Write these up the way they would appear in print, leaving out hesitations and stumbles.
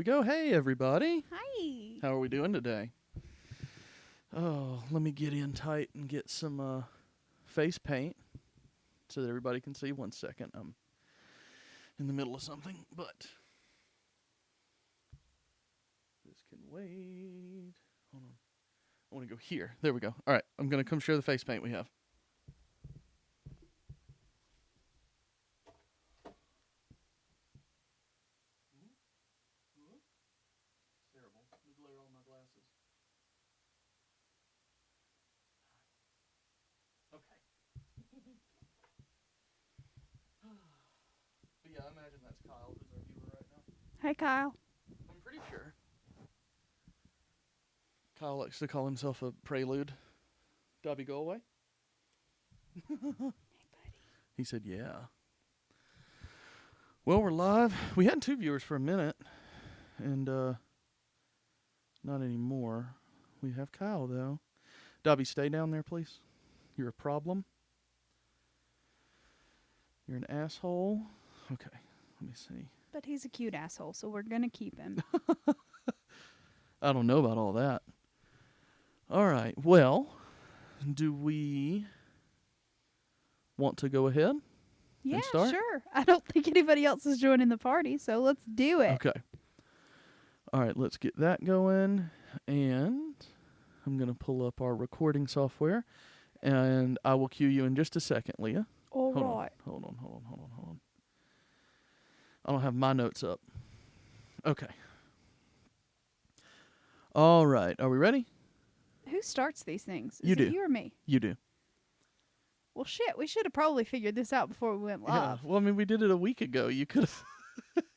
we go. Hey, everybody. Hi. How are we doing today? Oh, let me get in tight and get some face paint so that everybody can see. 1 second. I'm in the middle of something, but this can wait. Hold on. I want to go here. There we go. All right. I'm going to come show the face paint we have. Terrible. The glare on my glasses. Okay. But yeah, I imagine that's Kyle, who's our viewer right now. Hey, Kyle. I'm pretty sure. Kyle likes to call himself a prelude. Dobby, go away. Hey, buddy. He said, yeah. Well, we're live. We had 2 viewers for a minute, and not anymore. We have Kyle, though. Dobby, stay down there, please. You're a problem. You're an asshole. Okay, let me see. But he's a cute asshole, so we're going to keep him. I don't know about all that. All right, well, do we want to go ahead? Yeah, start? sure. I don't think anybody else is joining the party, so let's do it. Okay. All right, let's get that going. And I'm going to pull up our recording software. And I will cue you in just a second, Leah. All Hold right. on. I don't have my notes up. Okay. All right. Are we ready? Who starts these things? Is You it do. you or me? You do. Well, shit, we should have probably figured this out before we went Yeah. live. Well, I mean, we did it a week ago. You could have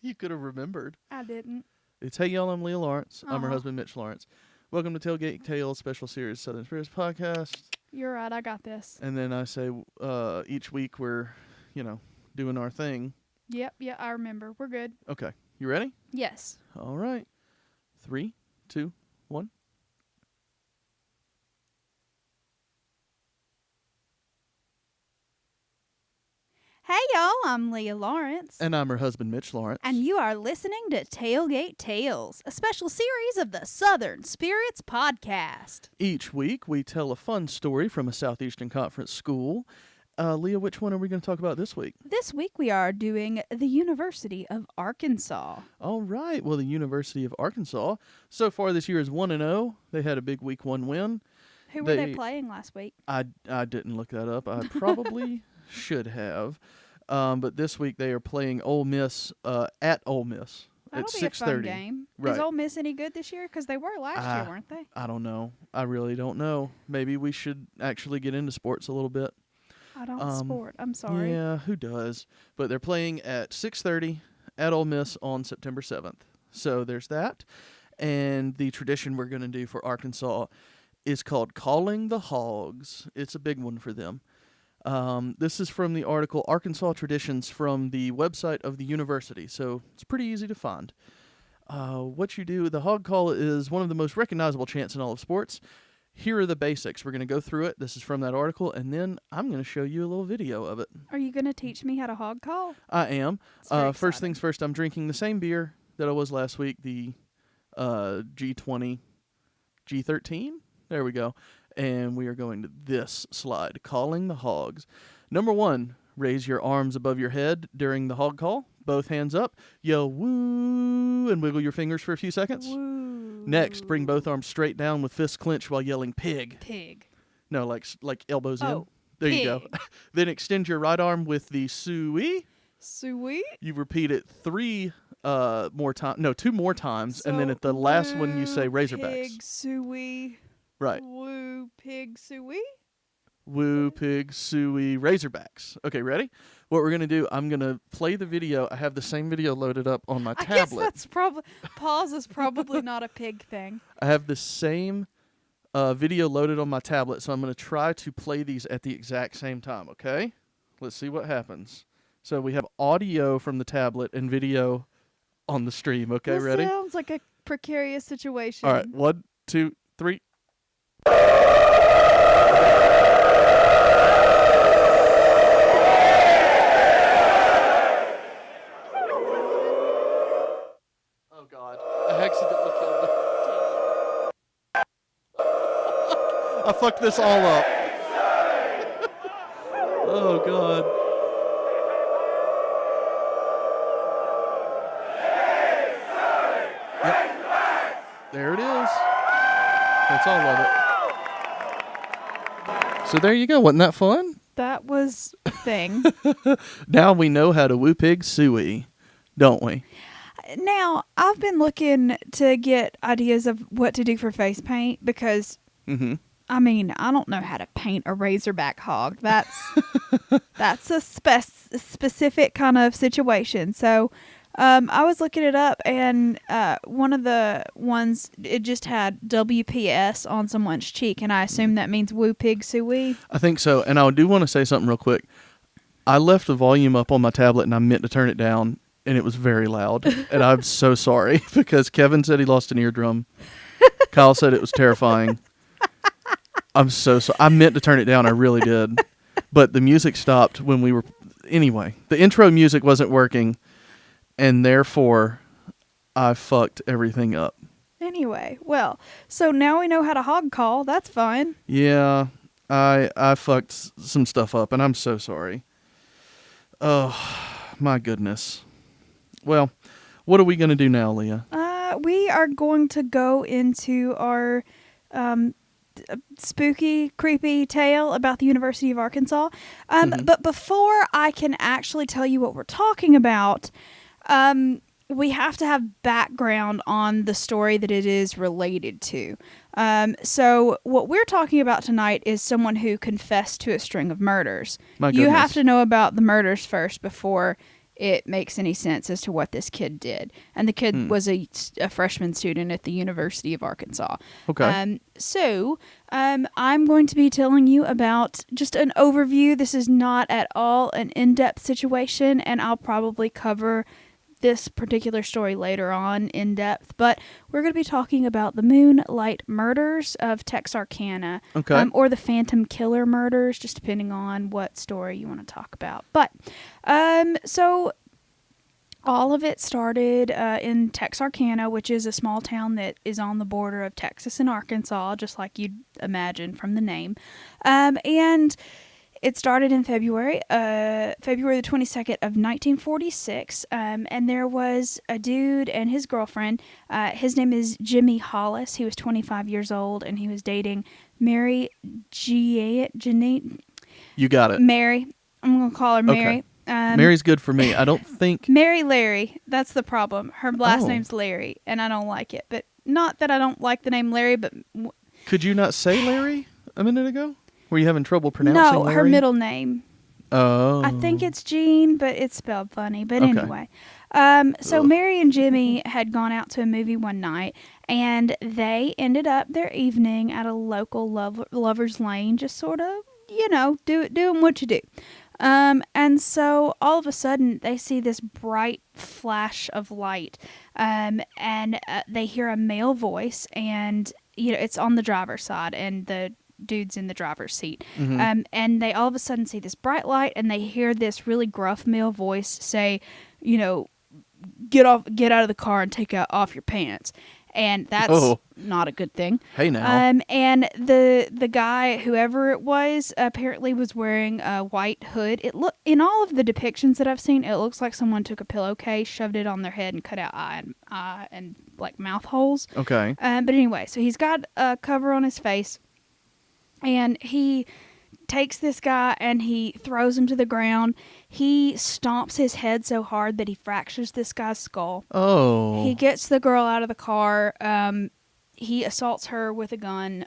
you could have remembered. I didn't. It's Hey Y'all, I'm Leah Lawrence. I'm her Uh-huh. husband, Mitch Lawrence. Welcome to Tailgate Tales Special Series Southern Spirits Podcast. You're right, I got this. And then I say each week we're, doing our thing. Yep, yeah, I remember. We're good. Okay. You ready? Yes. All right. 3, 2, 1. Hey, y'all, I'm Leah Lawrence. And I'm her husband, Mitch Lawrence. And you are listening to Tailgate Tales, a special series of the Southern Spirits Podcast. Each week we tell a fun story from a Southeastern Conference school. Leah, which one are we going to talk about this week? This week we are doing the University of Arkansas. All right. Well, the University of Arkansas, so far this year is 1-0. They had a big week 1 win. Who were they playing last week? I didn't look that up. I probably should have. But this week they are playing Ole Miss at Ole Miss at 6:30. That'll be a fun game. Right. Is Ole Miss any good this year? Because they were last year, weren't they? I don't know. I really don't know. Maybe we should actually get into sports a little bit. I don't sport. I'm sorry. Yeah, who does? But they're playing at 6:30 at Ole Miss on September 7th. So there's that. And the tradition we're going to do for Arkansas is called Calling the Hogs. It's a big one for them. This is from the article Arkansas Traditions from the website of the university, so it's pretty easy to find. What you do, the hog call is one of the most recognizable chants in all of sports. Here are the basics. We're going to go through it. This is from that article, and then I'm going to show you a little video of it. Are you going to teach me how to hog call? I am. It's very First exciting. things first, I'm drinking the same beer that I was last week, the G20, G13. There we go. And we are going to this slide, Calling the Hogs. Number 1, raise your arms above your head during the hog call. Both hands up. Yell woo and wiggle your fingers for a few seconds. Woo. Next, bring both arms straight down with fists clenched while yelling pig. Pig. No, like elbows in. Oh, There pig. you go. Then extend your right arm with the suey. Sweet. You repeat it 2 more times, and then at the last one you say Razorbacks. Pig suey. Right. Woo pig suey. Woo, pig, suey, Razorbacks. Okay, ready? What we're going to do, I'm going to play the video. I have the same video loaded up on my I tablet. guess that's probably pause is probably not a pig thing. I have the same video loaded on my tablet, so I'm going to try to play these at the exact same time, okay? Let's see what happens. So we have audio from the tablet and video on the stream. Okay, This ready? sounds like a precarious situation. All right, 1, 2, 3. Oh, God. fucked this all up. Oh, God. Yep. There it is. That's all of it. So there you go. Wasn't that fun? That was a thing. Now we know how to woo pig suey, don't we? Now, I've been looking to get ideas of what to do for face paint because, Mm-hmm. I mean, I don't know how to paint a razorback hog. That's a specific kind of situation. So, I was looking it up, and one of the ones, it just had WPS on someone's cheek, and I assume that means woo pig suey. I think so. And I do want to say something real quick. I left the volume up on my tablet, and I meant to turn it down, and it was very loud. And I'm so sorry because Kevin said he lost an eardrum. Kyle said it was terrifying. I'm so sorry. I meant to turn it down. I really did. But the music stopped when we were... Anyway, the intro music wasn't working, and therefore I fucked everything up. Anyway, well, so now we know how to hog call. That's fine. Yeah, I fucked some stuff up, and I'm so sorry. Oh, my goodness. Well, what are we going to do now, Leah? We are going to go into our spooky, creepy tale about the University of Arkansas. But before I can actually tell you what we're talking about, we have to have background on the story that it is related to. So what we're talking about tonight is someone who confessed to a string of murders. My You have goodness. to know about the murders first before it makes any sense as to what this kid did. And the kid was a freshman student at the University of Arkansas. Okay. I'm going to be telling you about just an overview. This is not at all an in-depth situation, and I'll probably cover this particular story later on in depth, but we're going to be talking about the Moonlight Murders of Texarkana, Okay. or the Phantom Killer Murders, just depending on what story you want to talk about. But so all of it started in Texarkana, which is a small town that is on the border of Texas and Arkansas, just like you'd imagine from the name, and it started in February the 22nd of 1946, and there was a dude and his girlfriend. His name is Jimmy Hollis. He was 25 years old, and he was dating Mary Janine. You got it. Mary. I'm going to call her Mary. Okay. Mary's good for me. I don't think... Mary Larry. That's the problem. Her last Oh. name's Larry, and I don't like it. But not that I don't like the name Larry, but... Could you not say Larry a minute ago? Were you having trouble pronouncing No, Larry? her middle name. Oh. I think it's Jean, but it's spelled funny. But Okay. anyway, so Ugh. Mary and Jimmy had gone out to a movie one night, and they ended up their evening at a local lover's lane, just sort of, doing what you do. And so all of a sudden they see this bright flash of light, and they hear a male voice, and it's on the driver's side, and the dude's in the driver's seat. And they all of a sudden see this bright light, and they hear this really gruff male voice say, get out of the car and take off your pants. And that's not a good thing. Hey now. And the guy, whoever it was, apparently was wearing a white hood. In all of the depictions that I've seen, it looks like someone took a pillowcase, shoved it on their head, and cut out eye and like mouth holes. Okay. But anyway, so he's got a cover on his face, and he takes this guy and he throws him to the ground. He stomps his head so hard that he fractures this guy's skull. Oh. He gets the girl out of the car. He assaults her with a gun.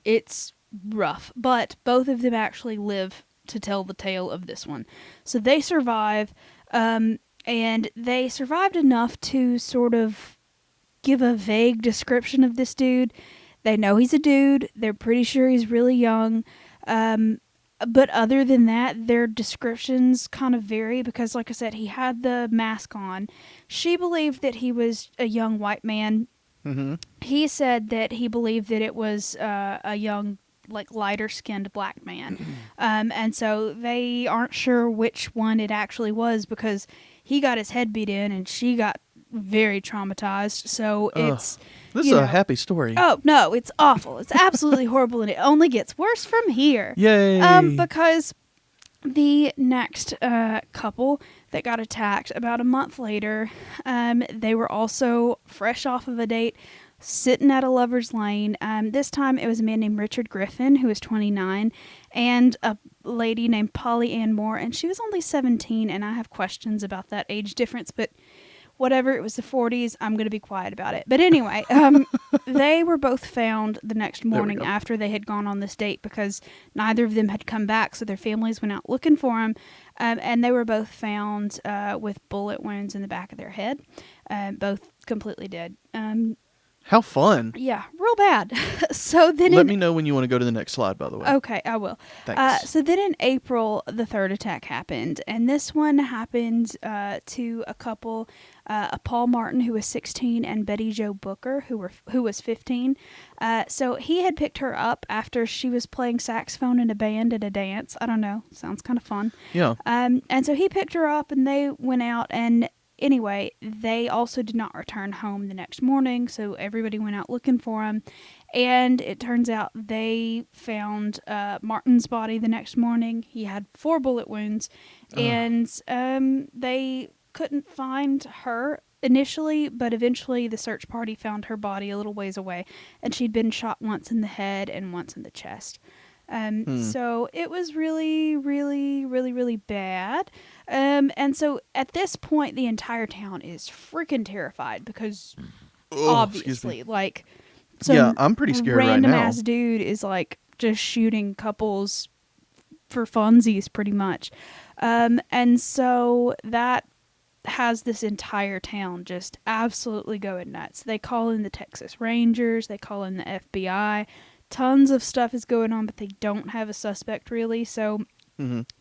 It's rough, but both of them actually live to tell the tale of this one. So they survive, and they survived enough to sort of give a vague description of this dude. They know he's a dude. They're pretty sure he's really young. But other than that, their descriptions kind of vary because, like I said, he had the mask on. She believed that he was a young white man. Mm-hmm. He said that he believed that it was a young, like, lighter-skinned black man. And so they aren't sure which one it actually was because he got his head beat in and she got very traumatized. So Ugh. it's, This is you a know, happy story. oh no, it's awful. It's absolutely horrible, and it only gets worse from here. Yay. Because the next couple that got attacked about a month later, they were also fresh off of a date, sitting at a lover's lane. This time it was a man named Richard Griffin, who was 29, and a lady named Polly Ann Moore, and she was only 17, and I have questions about that age difference, but whatever, it was the 40s. I'm going to be quiet about it. But anyway, they were both found the next morning after they had gone on this date because neither of them had come back, so their families went out looking for them. And they were both found with bullet wounds in the back of their head, both completely dead. How fun. Yeah, real bad. So then Let me know when you want to go to the next slide, by the way. Okay, I will. Thanks. So then in April, the third attack happened, and this one happened to a couple, Paul Martin, who was 16, and Betty Jo Booker, who was 15. So he had picked her up after she was playing saxophone in a band at a dance. I don't know, sounds kind of fun. Yeah. And so he picked her up, and they went out, and anyway, they also did not return home the next morning, so everybody went out looking for him. And it turns out they found Martin's body the next morning. He had 4 bullet wounds, and they couldn't find her initially, but eventually the search party found her body a little ways away, and she'd been shot once in the head and once in the chest. So it was really, really, really, really bad. And so at this point, the entire town is freaking terrified because obviously, like, some I'm pretty scared right random now. ass dude is like just shooting couples for funsies, pretty much. And so that has this entire town just absolutely going nuts. They call in the Texas Rangers, they call in the FBI. Tons of stuff is going on, but they don't have a suspect really. So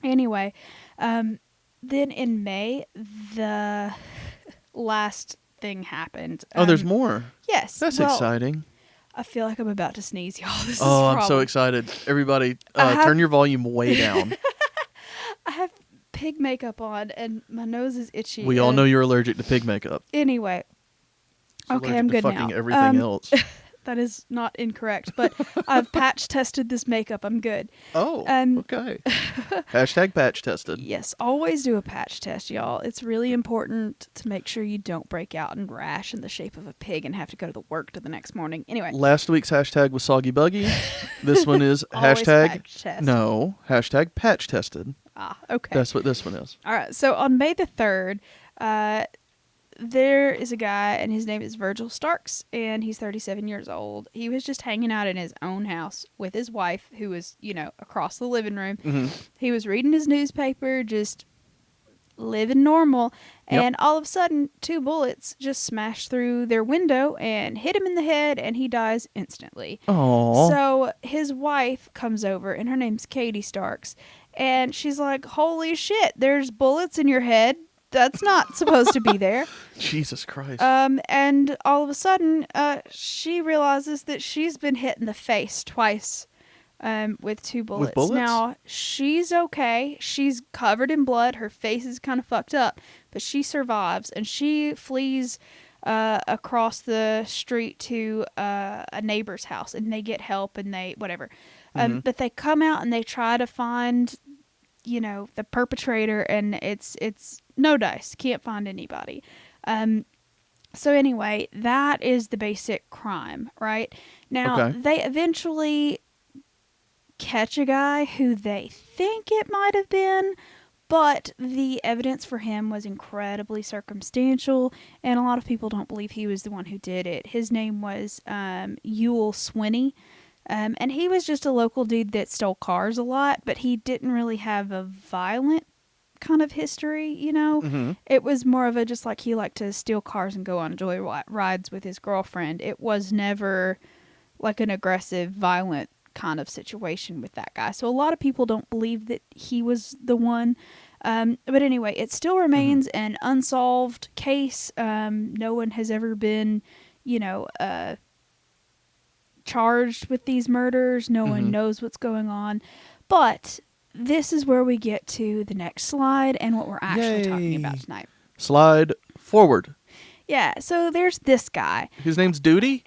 anyway, then in May, the last thing happened. There's more. Yes. That's exciting. I feel like I'm about to sneeze, y'all. This is I'm so excited. Everybody, turn your volume way down. I have pig makeup on, and my nose is itchy. We all know you're allergic to pig makeup. Anyway. She's Okay, I'm good fucking now. Everything else. That is not incorrect, but I've patch tested this makeup. I'm good. Oh, okay. Hashtag patch tested. Yes, always do a patch test, y'all. It's really important to make sure you don't break out in rash in the shape of a pig and have to go to the work the next morning. Anyway. Last week's hashtag was soggy buggy. This one is hashtag patch test. No, hashtag patch tested. Ah, okay. That's what this one is. All right. So on May the 3rd, there is a guy, and his name is Virgil Starks, and he's 37 years old. He was just hanging out in his own house with his wife, who was, across the living room. Mm-hmm. He was reading his newspaper, just living normal, and all of a sudden, 2 bullets just smashed through their window and hit him in the head, and he dies instantly. Aww. So his wife comes over, and her name's Katie Starks, and she's like, "Holy shit, there's bullets in your head. That's not supposed to be there." Jesus Christ. And all of a sudden, she realizes that she's been hit in the face twice, with 2 bullets. With bullets? Now, she's okay. She's covered in blood. Her face is kind of fucked up, but she survives, and she flees across the street to a neighbor's house, and they get help, and they whatever. But they come out and they try to find, the perpetrator, and it's no dice. Can't find anybody. So anyway, that is the basic crime, right? Now, they eventually catch a guy who they think it might have been, but the evidence for him was incredibly circumstantial, and a lot of people don't believe he was the one who did it. His name was Ewell Swinney. And he was just a local dude that stole cars a lot, but he didn't really have a violent kind of history, It was more of a just like he liked to steal cars and go on joy rides with his girlfriend. It was never like an aggressive, violent kind of situation with that guy. So a lot of people don't believe that he was the one. But anyway, it still remains an unsolved case. No one has ever been, charged with these murders. No one knows what's going on. But this is where we get to the next slide and what we're actually talking about tonight. Slide forward. Yeah, so there's this guy. His name's Duty?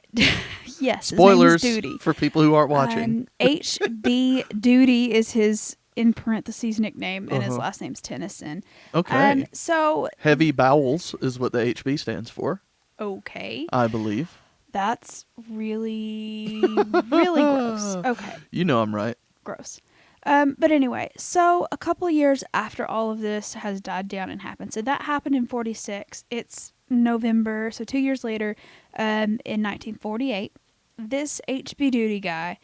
Yes, Spoilers his name is Duty. for people who aren't watching. HB Duty is his, in parentheses, nickname, and his Uh-huh. last name's Tennyson. Okay. So, Heavy bowels is what the HB stands for, okay, I believe. that's really, really gross. Okay, You know I'm right. gross. But anyway, so a couple of years after all of this has died down and happened, so that happened in 46. It's November, so 2 years later, in 1948, this HB Duty guy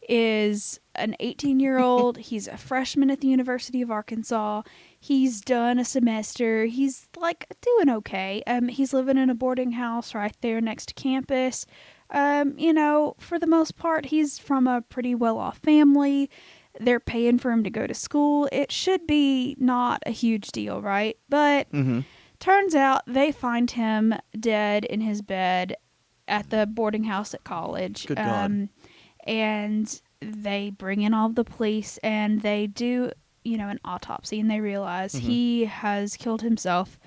is an 18-year-old. He's a freshman at the University of Arkansas. He's done a semester. He's like doing okay. He's living in a boarding house right there next to campus. For the most part, he's from a pretty well-off family. They're paying for him to go to school. It should be not a huge deal, right? But Mm-hmm. turns out they find him dead in his bed at the boarding house at college. Good God. And they bring in all of the police and they do, an autopsy, and they realize he has killed himself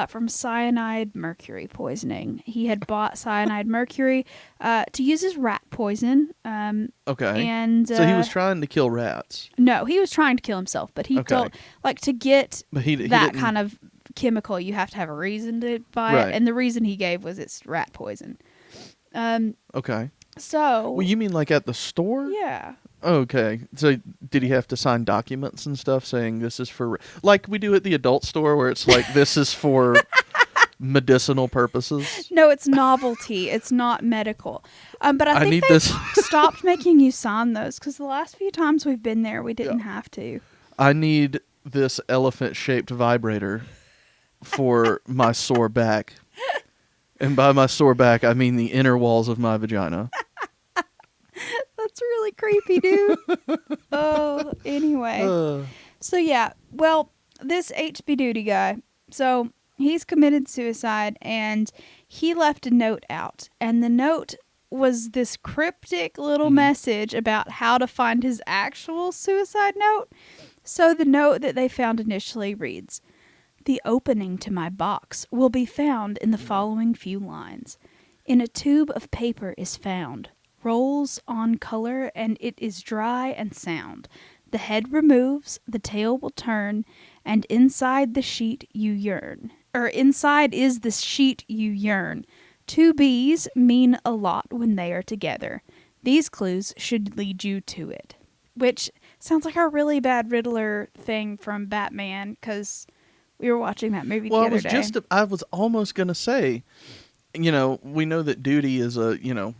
from cyanide mercury poisoning. He had bought cyanide mercury to use as rat poison. Okay. And So he was trying to kill rats. no, he was trying to kill himself, but he Okay. to get But he that didn't. kind of chemical, you have to have a reason to buy Right. it, and the reason he gave was it's rat poison. Okay. So Well, you mean like at the store? yeah, Okay. So did he have to sign documents and stuff saying this is for like we do at the adult store where it's like this is for medicinal purposes? no, it's novelty. It's not medical. But I I think need they this. stopped making you sign those because the last few times we've been there, we didn't have to. I need this elephant-shaped vibrator for my sore back. And by my sore back, I mean the inner walls of my vagina. That's really creepy, dude. Oh, anyway. So yeah, well, this HB Duty guy, so he's committed suicide and he left a note out. And the note was this cryptic little message about how to find his actual suicide note. So the note that they found initially reads, "The opening to my box will be found in the following few lines. In a tube of paper is found, rolls on color, and it is dry and sound. The head removes, the tail will turn, and inside the sheet you yearn. Or inside is the sheet you yearn. Two bees mean a lot when they are together. These clues should lead you to it." Which sounds like a really bad Riddler thing from Batman, because we were watching that movie Well, the other day. I was almost going to say, we know that Duty is a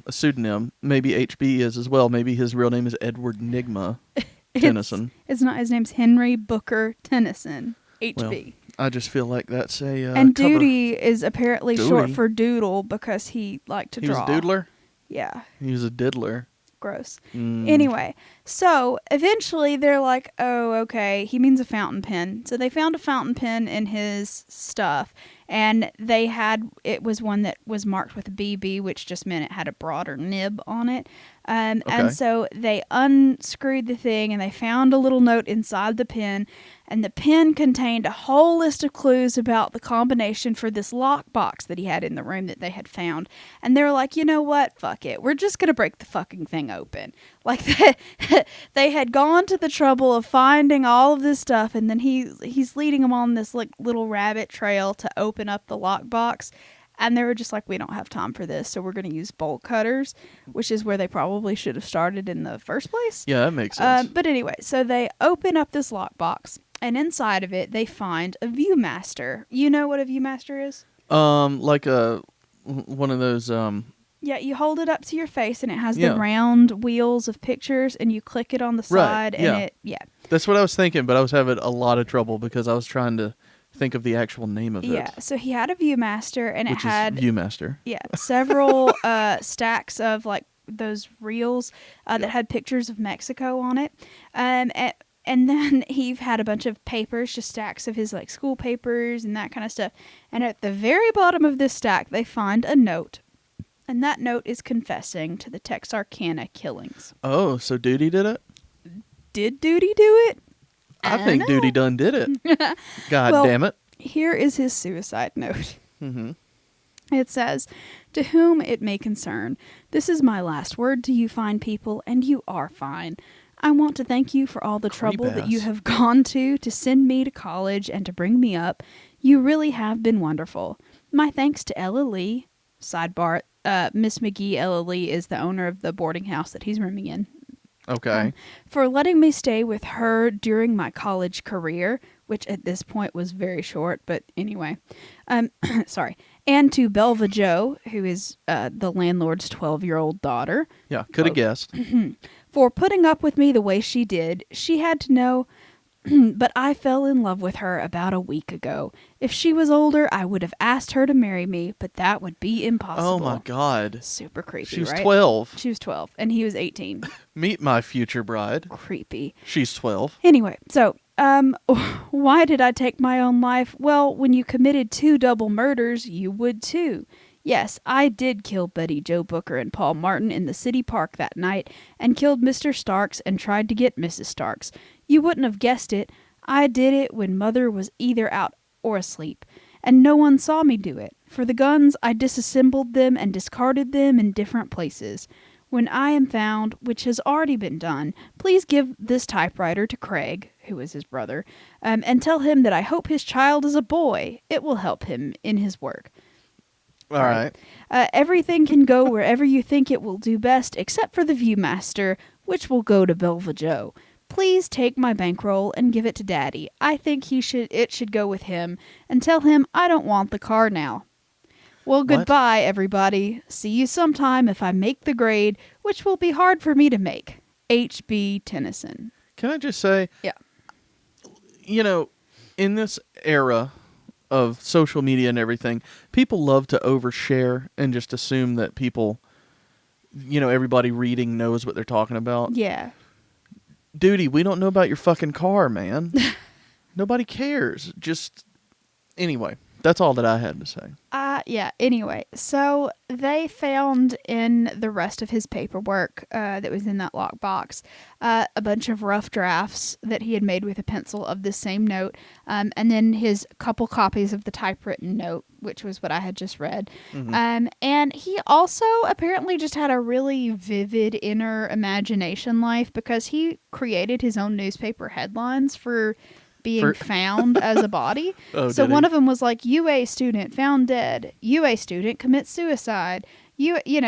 pseudonym. Maybe HB is as well. Maybe his real name is Edward Nigma Tennyson. It's not. His name's Henry Booker Tennyson, HB. I just feel like that's a and cover. Duty is apparently short Duty? for doodle because he liked to He was draw. a doodler? Yeah, He was a diddler. gross. Mm. Anyway, so eventually they're like, oh, okay, he means a fountain pen. So they found a fountain pen in his stuff, and it was one that was marked with a BB, which just meant it had a broader nib on it. Okay. And so they unscrewed the thing, and they found a little note inside the pen, and the pen contained a whole list of clues about the combination for this lockbox that he had in the room that they had found. And they were like, you know what? Fuck it. We're just going to break the fucking thing open. Like, they had gone to the trouble of finding all of this stuff, and then he's leading them on this like little rabbit trail to open up the lockbox. And they were just like, we don't have time for this, so we're going to use bolt cutters, which is where they probably should have started in the first place. Yeah, that makes sense. But anyway, so they open up this lockbox, and inside of it, they find a Viewmaster. You know what a Viewmaster is? Like one of those Yeah, you hold it up to your face, and it has Yeah. the round wheels of pictures, and you click it on the Right, side, yeah. and That's what I was thinking, but I was having a lot of trouble because I was trying to think of the actual name of it. Yeah, so he had a Viewmaster, and Which it had is Viewmaster. several stacks of like those reels that had pictures of Mexico on it. And then he had a bunch of papers, just stacks of his like school papers and that kind of stuff. And at the very bottom of this stack, they find a note. And that note is confessing to the Texarkana killings. Oh, so Duty did it? Did Duty do it? I think know. Duty done did it. God Well, damn it. Here is his suicide note. Mm-hmm. It says, "To whom it may concern, this is my last word to you fine people, and you are fine. I want to thank you for all the trouble that you Creep-ass. have gone to send me to college and to bring me up. You really have been wonderful. My thanks to Ella Lee." Sidebar, Miss McGee, Ella Lee, is the owner of the boarding house that he's rooming in. Okay. "For letting me stay with her during my college career," which at this point was very short, but anyway. Sorry. "And to Belva Joe, who is the landlord's 12-year-old daughter, Yeah, could have guessed. for putting up with me the way she did. She had to know, but I fell in love with her about a week ago. If she was older, I would have asked her to marry me, but that would be impossible." Oh my God. Super creepy, She was right? 12. She was 12, and he was 18. Meet my future bride. Creepy. She's 12. Anyway, so, why did I take my own life? Well, when you committed 2 double murders, you would too. Yes, I did kill Betty Joe Booker and Paul Martin in the city park that night, and killed Mr. Starks and tried to get Mrs. Starks. You wouldn't have guessed it. I did it when Mother was either out or asleep, and no one saw me do it. For the guns, I disassembled them and discarded them in different places. When I am found, which has already been done, please give this typewriter to Craig," who is his brother, "and tell him that I hope his child is a boy. It will help him in his work. All right. Everything can go wherever you think it will do best, except for the Viewmaster, which will go to Belva Joe. Please take my bankroll and give it to Daddy. I think it should go with him, and tell him I don't want the car now. Well, What? goodbye, everybody. See you sometime if I make the grade, which will be hard for me to make. H.B. Tennyson." Can I just say, Yeah. you know, in this era of social media and everything, people love to overshare and just assume that people, everybody reading knows what they're talking about. Yeah. Duty, we don't know about your fucking car, man. Nobody cares. Anyway, that's all that I had to say. Yeah. Anyway, so they found in the rest of his paperwork that was in that lockbox a bunch of rough drafts that he had made with a pencil of the same note, and then his couple copies of the typewritten note, which was what I had just read. Mm-hmm. And he also apparently just had a really vivid inner imagination life, because he created his own newspaper headlines for being found as a body. Oh, So did one he? of them was like, "UA student found dead. UA student commits suicide."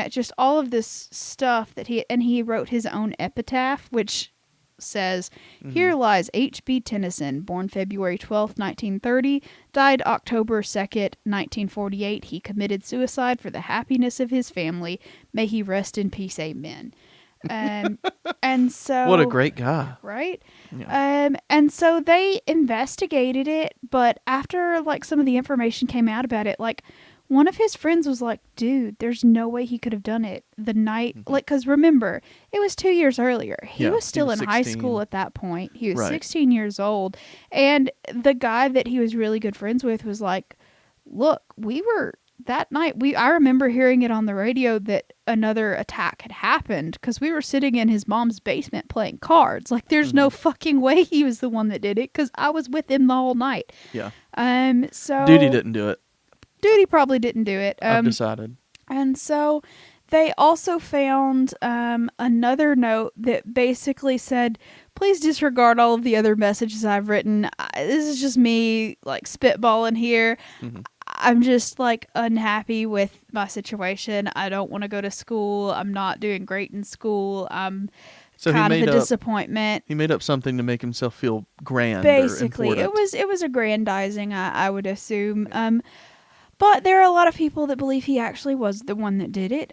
Just all of this stuff that he wrote his own epitaph, which says, "Here lies H.B. Tennyson, born February 12th, 1930, died October 2nd, 1948. He committed suicide for the happiness of his family. May he rest in peace. Amen." And so, What a great guy. right? Yeah. And so they investigated it, but after some of the information came out about it, one of his friends was like, "Dude, there's no way he could have done it the night," because remember, it was 2 years earlier. He was still in high 16. school at that point. He was Right. 16 years old, and the guy that he was really good friends with was like, "Look, we were that night. I remember hearing it on the radio that another attack had happened, because we were sitting in his mom's basement playing cards. There's no fucking way he was the one that did it, because I was with him the whole night." Yeah. So Duty didn't do it. Duty probably didn't do it. I've decided. And so they also found another note that basically said, "Please disregard all of the other messages I've written. This is just me spitballing here. Mm-hmm. I'm just unhappy with my situation. I don't want to go to school. I'm not doing great in school. I'm So kind of a he disappointment." made up something to make himself feel grand. Basically, or important. it was aggrandizing, I would assume. But there are a lot of people that believe he actually was the one that did it.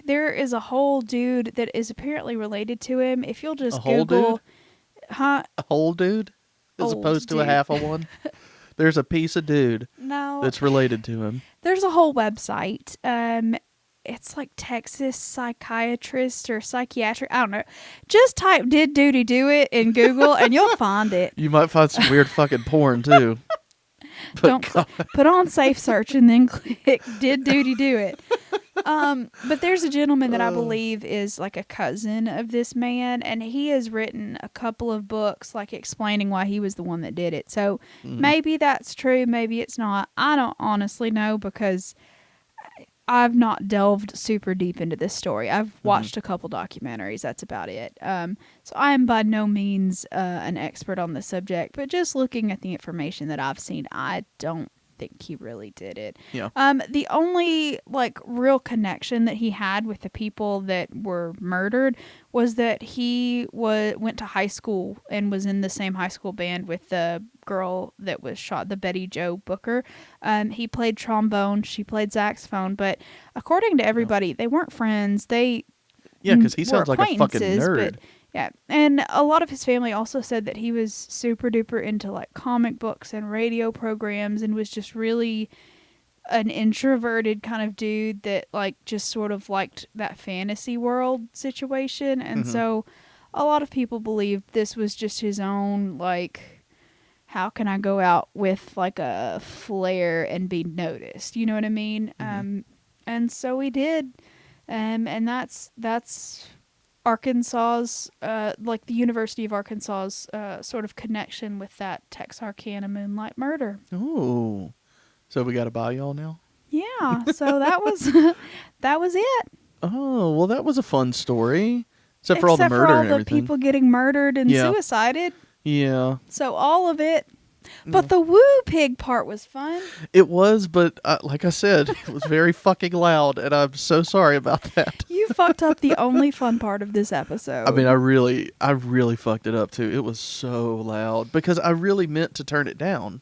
There is a whole dude that is apparently related to him. If you'll just A whole Google, dude? huh? A whole dude, as Old opposed to a dude. half of one. There's a piece of dude No, that's related to him. there's a whole website. It's Texas psychiatrist or psychiatric. I don't know. Just type "did Duty do it" in Google and you'll find it. You might find some weird fucking porn too. But Don't put on safe search and then click "did Duty do it." But there's a gentleman that I Uh, believe is like a cousin of this man, and he has written a couple of books like explaining why he was the one that did it. So mm, maybe that's true, maybe it's not. I don't honestly know because I've not delved super deep into this story. I've mm-hmm. watched a couple documentaries. That's about it. So I am by no means an expert on the subject, but just looking at the information that I've seen, I don't think he really did it. Yeah. The only like real connection that he had with the people that were murdered was that he went to high school and was in the same high school band with the girl that was shot, the Betty Jo Booker. He played trombone, she played saxophone, but according to Yeah. everybody, they weren't friends. They Yeah, because he were sounds like a fucking acquaintances, nerd. but yeah. And a lot of his family also said that he was super duper into like comic books and radio programs and was just really an introverted kind of dude that like just sort of liked that fantasy world situation. And Mm-hmm. so a lot of people believed this was just his own like, how can I go out with like a flare and be noticed? You know what I mean? Mm-hmm. And so he did. And that's Arkansas's, like the University of Arkansas's sort of connection with that Texarkana moonlight murder. Oh, so we got to buy y'all now? Yeah, so that was that was it. Oh, well, that was a fun story. Except for all the Except for murder all and the everything. people getting murdered and Yeah. suicided. Yeah. So all of it. But No. the woo pig part was fun. It was, but like I said, it was very fucking loud, and I'm so sorry about that. You fucked up the only fun part of this episode. I mean, I really fucked it up too. It was so loud because I really meant to turn it down,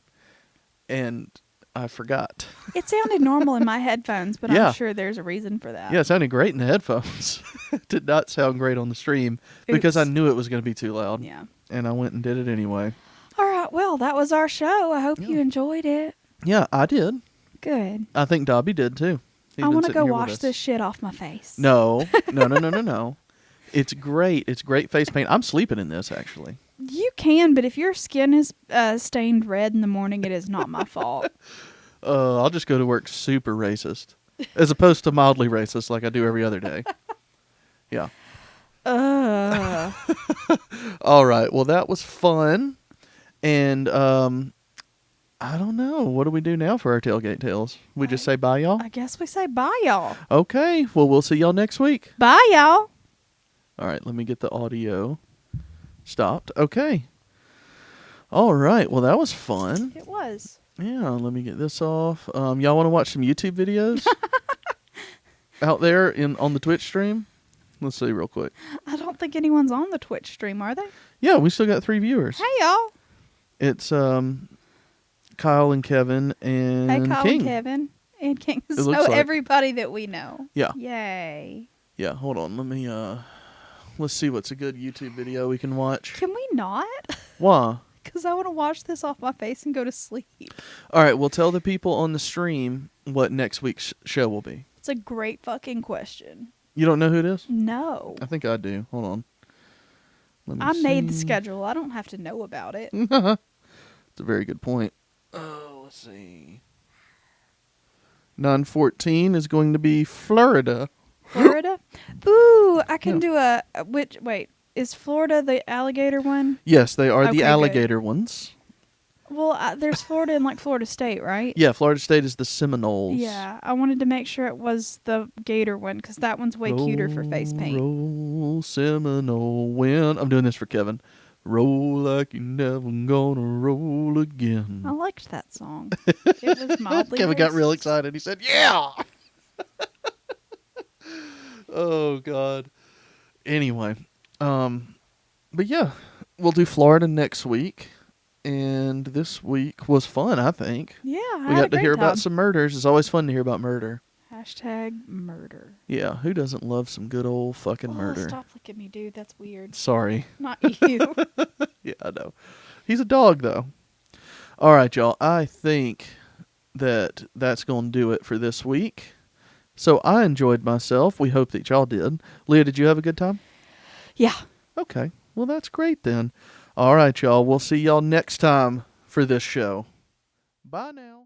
and I forgot. It sounded normal in my headphones, but Yeah. I'm sure there's a reason for that. Yeah, it sounded great in the headphones. It did not sound great on the stream because I Oops. knew it was going to be too loud, Yeah. and I went and did it anyway. All right. Well, that was our show. I hope Yeah. you enjoyed it. Yeah, I did. Good. I think Dobby did too. He's I been want to sitting go here with wash us. this shit off my face. No. It's great. It's great face paint. I'm sleeping in this actually. You can, but if your skin is stained red in the morning, it is not my fault. I'll just go to work super racist, as opposed to mildly racist like I do every other day. Yeah. All right. Well, that was fun, and I don't know. What do we do now for our tailgate tales? We just say bye, y'all. I guess we say bye, y'all. Okay. Well, we'll see y'all next week. Bye, y'all. All right. Let me get the audio stopped. Okay. All right. Well, that was fun. It was. Yeah, let me get this off. Y'all want to watch some YouTube videos out there on the Twitch stream? Let's see real quick. I don't think anyone's on the Twitch stream, are they? Yeah, we still got 3 viewers. Hey, y'all. It's Kyle and Kevin and Hey, Kyle King. and Kevin and King. It So looks like- everybody that we know. Yeah. Yay. Yeah, hold on. Let me let's see what's a good YouTube video we can watch. Can we not? Why? Because I want to wash this off my face and go to sleep. All right, well tell the people on the stream what next week's show will be. It's a great fucking question. You don't know who it is? No. I think I do. Hold on. Let me I made the see. schedule. I don't have to know about it. It's a very good point. Oh, let's see. 9/14 is going to be Florida. Florida? Ooh, I can Yeah. do a wait, is Florida the alligator one? Yes, they are Okay, the good. alligator ones. Well, there's Florida in like Florida State, right? Yeah, Florida State is the Seminoles. Yeah, I wanted to make sure it was the gator one because that one's way cuter for face paint. Roll, Seminole wind. I'm doing this for Kevin. Roll like you never gonna roll again. I liked that song. It was mildly Kevin got real racist. excited. He said, "Yeah." Oh God. Anyway, but yeah, we'll do Florida next week, and this week was fun. I think Yeah, I we had a got to great hear time. about some murders. It's always fun to hear about murder. #murder. Yeah, who doesn't love some good old fucking murder? Oh, stop looking at me, dude. That's weird. Sorry. Not you. Yeah, I know. He's a dog, though. All right, y'all. I think that's going to do it for this week. So I enjoyed myself. We hope that y'all did. Leah, did you have a good time? Yeah. Okay. Well, that's great then. All right, y'all. We'll see y'all next time for this show. Bye now.